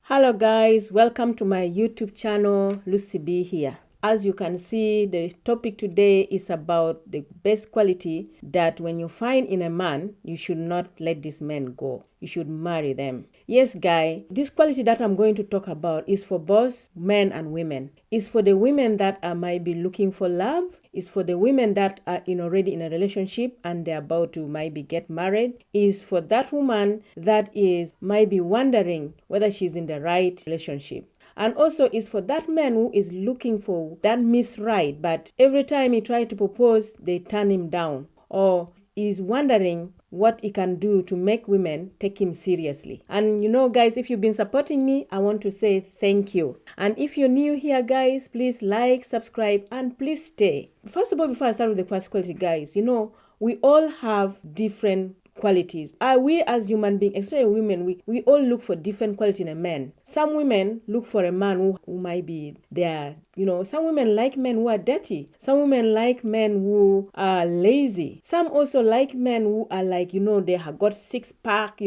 Hello guys, welcome to my YouTube channel, Lucy B here. As you can see, the topic today is about the best quality that when you find in a man, you should not let this man go. You should marry them. Yes, guy, this quality that I'm going to talk about is for both men and women. It's for the women that might be looking for love. It's for the women that are already in a relationship and they're about to maybe get married. It's for that woman that is might be wondering whether she's in the right relationship. And also it's for that man who is looking for that Miss Right, but every time he tries to propose, they turn him down. Or is wondering what he can do to make women take him seriously. And guys, if you've been supporting me, I want to say thank you. And if you're new here, guys, please like, subscribe, and please stay. First of all, before I start with the first quality, guys, we all have different qualities. We as human beings, especially women, we all look for different quality in a man. Some women look for a man who might be there. Some women like men who are dirty. Some women like men who are lazy. Some also like men who are like, they have got six pack,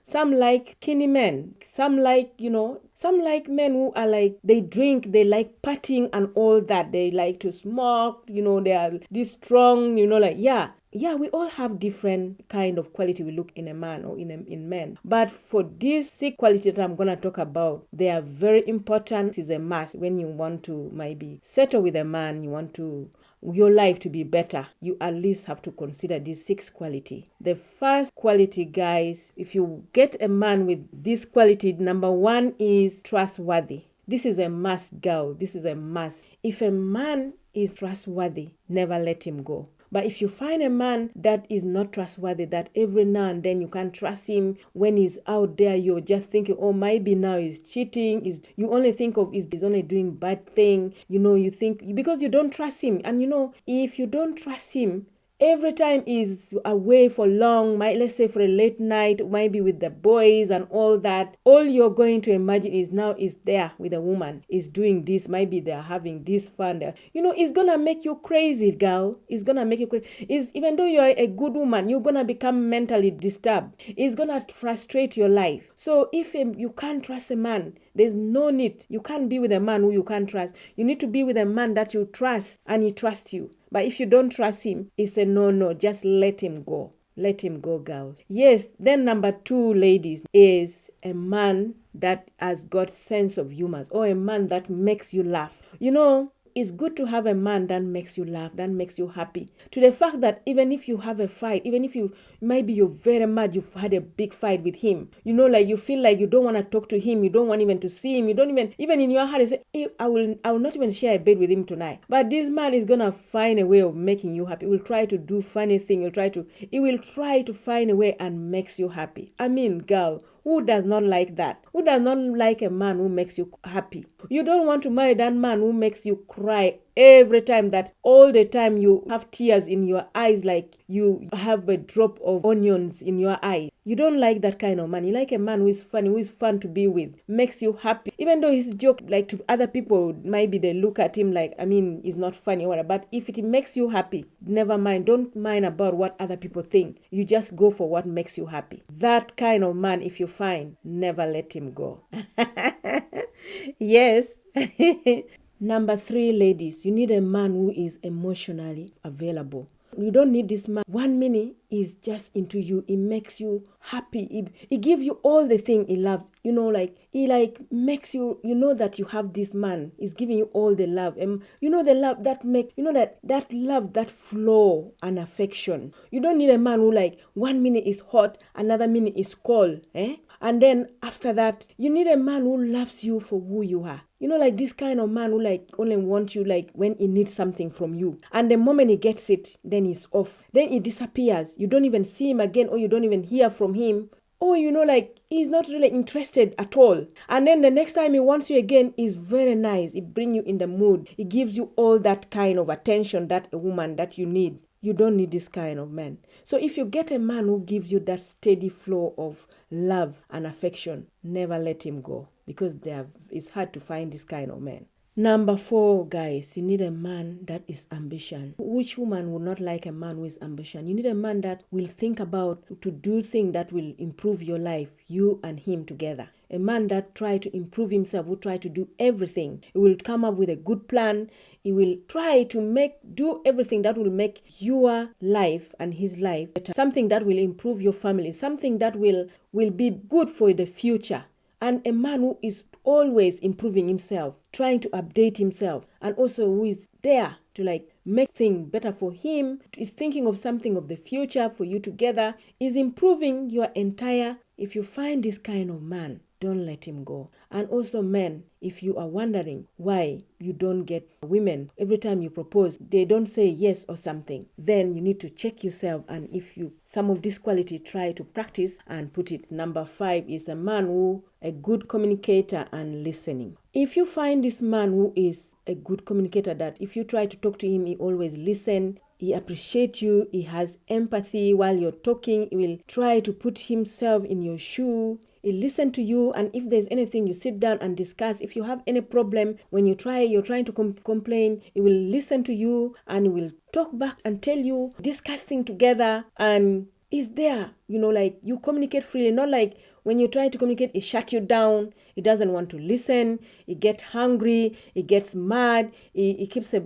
Some like skinny men. Some like men who are like, they drink, they like partying and all that. They like to smoke, they are this strong, we all have different kind of quality we look in a man or in men. But for this six quality that I'm going to talk about, they are very important. It's a must when you want to maybe settle with a man, you want to your life to be better, you at least have to consider these six quality. The first quality, guys, if you get a man with this quality, number one is trustworthy. This is a must, girl. This is a must. If a man is trustworthy, never let him go. But if you find a man that is not trustworthy, that every now and then you can't trust him, when he's out there, you're just thinking, oh, maybe now he's cheating, you only think of he's only doing bad thing, you think, because you don't trust him. And if you don't trust him, every time he's away for long, let's say for a late night, maybe with the boys and all that, all you're going to imagine is now is there with a woman, is doing this, maybe they're having this fun. It's gonna make you crazy, girl. It's gonna make you crazy. Even though you're a good woman, you're gonna become mentally disturbed. It's gonna frustrate your life. So if you can't trust a man, there's no need. You can't be with a man who you can't trust. You need to be with a man that you trust and he trusts you. But if you don't trust him, it's a no. Just let him go. Let him go, girls. Yes, then number two, ladies, is a man that has got sense of humor, or a man that makes you laugh. It's good to have a man that makes you laugh, that makes you happy. To the fact that even if you have a fight, even if maybe you're very mad, you've had a big fight with him, like you feel like you don't want to talk to him, you don't want even to see him, you don't even in your heart you say, hey, I will not even share a bed with him tonight. But this man is gonna find a way of making you happy. He will try to do funny thing. He will try to find a way and makes you happy. I mean, girl, who does not like that? Who does not like a man who makes you happy? You don't want to marry that man who makes you cry every time, that all the time you have tears in your eyes, like you have a drop of onions in your eye. You don't like that kind of man. You like a man who is funny, who is fun to be with, makes you happy. Even though his joke, like to other people, maybe they look at him like, he's not funny or whatever. But if it makes you happy, never mind. Don't mind about what other people think. You just go for what makes you happy. That kind of man, if you find, never let him go. Yes. Number three, ladies, you need a man who is emotionally available. You don't need this man. 1 minute is just into you. It makes you happy. It gives you all the thing he loves. He makes you, that you have this man. He's giving you all the love. And the love that that love, that flow and affection. You don't need a man who 1 minute is hot, another minute is cold. And then after that, you need a man who loves you for who you are. This kind of man who only wants you when he needs something from you. And the moment he gets it, then he's off. Then he disappears. You don't even see him again, or you don't even hear from him. Or he's not really interested at all. And then the next time he wants you again, is very nice. It brings you in the mood. It gives you all that kind of attention that a woman that you need. You don't need this kind of man. So if you get a man who gives you that steady flow of love and affection, never let him go, because it's hard to find this kind of man. Number four, guys, you need a man that is ambition. Which woman would not like a man with ambition? You need a man that will think about to do things that will improve your life, you and him together. A man that try to improve himself, will try to do everything. He will come up with a good plan. He will try to do everything that will make your life and his life better. Something that will improve your family. Something that will be good for the future. And a man who is always improving himself, trying to update himself, and also who is there to make things better for him, is thinking of something of the future for you together, is improving your entire. If you find this kind of man, don't let him go. And also men, if you are wondering why you don't get women, every time you propose, they don't say yes or something, then you need to check yourself, and if you some of this quality, try to practice and put it. Number 5 is a man who a good communicator and listening. If you find this man who is a good communicator, that if you try to talk to him, he always listen, he appreciates you, he has empathy while you're talking, he will try to put himself in your shoe, he listen to you, and if there's anything, you sit down and discuss. If you have any problem, when you're trying to complain, he will listen to you and he will talk back and tell you, discuss things together, and is there, you communicate freely, not like when you try to communicate, he shut you down, he doesn't want to listen, he gets hungry, he gets mad, he keeps a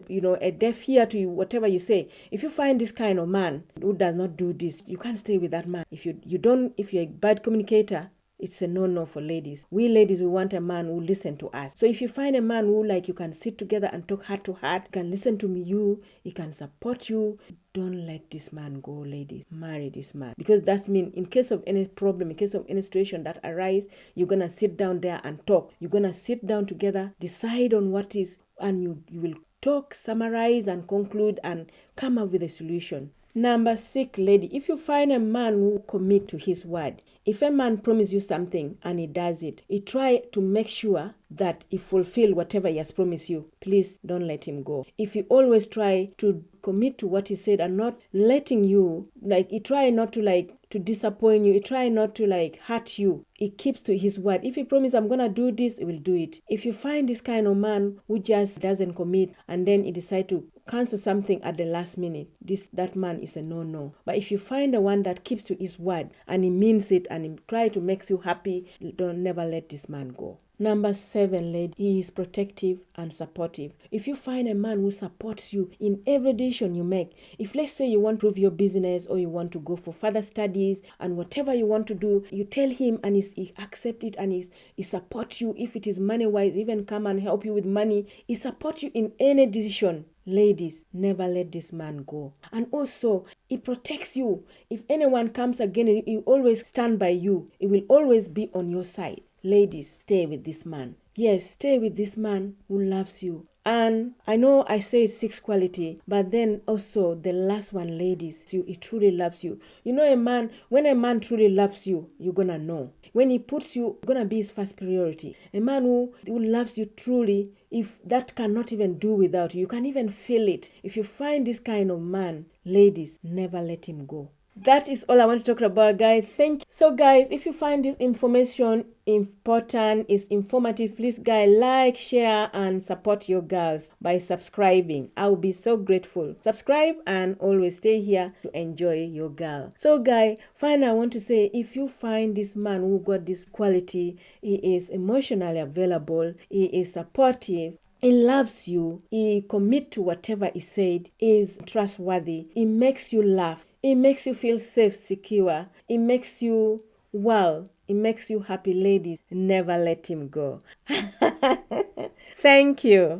deaf ear to you, whatever you say. If you find this kind of man who does not do this, you can't stay with that man. If you're a bad communicator, it's a no-no for ladies. We ladies, we want a man who listen to us. So if you find a man who you can sit together and talk heart to heart, he can listen to you, he can support you, don't let this man go, ladies. Marry this man. Because that means in case of any problem, in case of any situation that arises, you're going to sit down there and talk. You're going to sit down together, decide on what is, and you will talk, summarize, and conclude, and come up with a solution. Number 6, lady, if you find a man who commit to his word, if a man promises you something and he does it, he try to make sure that he fulfill whatever he has promised you. Please don't let him go. If he always try to commit to what he said and not letting you, he try not to disappoint you, he try not to hurt you, he keeps to his word. If he promises, I'm gonna do this, he will do it. If you find this kind of man who just doesn't commit and then he decide to cancel something at the last minute, that man is a no-no. But if you find the one that keeps to his word and he means it and he try to make you happy, never let this man go. Number 7, lady, he is protective and supportive. If you find a man who supports you in every decision you make, if let's say you want to improve your business or you want to go for further studies and whatever you want to do, you tell him and he accepts it and he supports you. If it is money-wise, even come and help you with money. He supports you in any decision. Ladies, never let this man go. And also, he protects you. If anyone comes again, he always stand by you. He will always be on your side. Ladies, stay with this man. Yes, stay with this man who loves you. And I know I say 6 quality, but then also the last one, ladies, he truly loves you. When a man truly loves you, you're gonna know. When he puts you, gonna be his first priority. A man who loves you truly, if that cannot even do without you, you can even feel it. If you find this kind of man, ladies, never let him go. That is all I want to talk about, guys. Thank you. So guys, if you find this information important, is informative, please guys, like, share, and support your girls by subscribing. I will be so grateful. Subscribe and always stay here to enjoy your girl. So guys, finally I want to say, if you find this man who got this quality, he is emotionally available, he is supportive, he loves you, he commit to whatever he said, is trustworthy, he makes you laugh, it makes you feel safe, secure, it makes you it makes you happy, ladies. Never let him go. Thank you.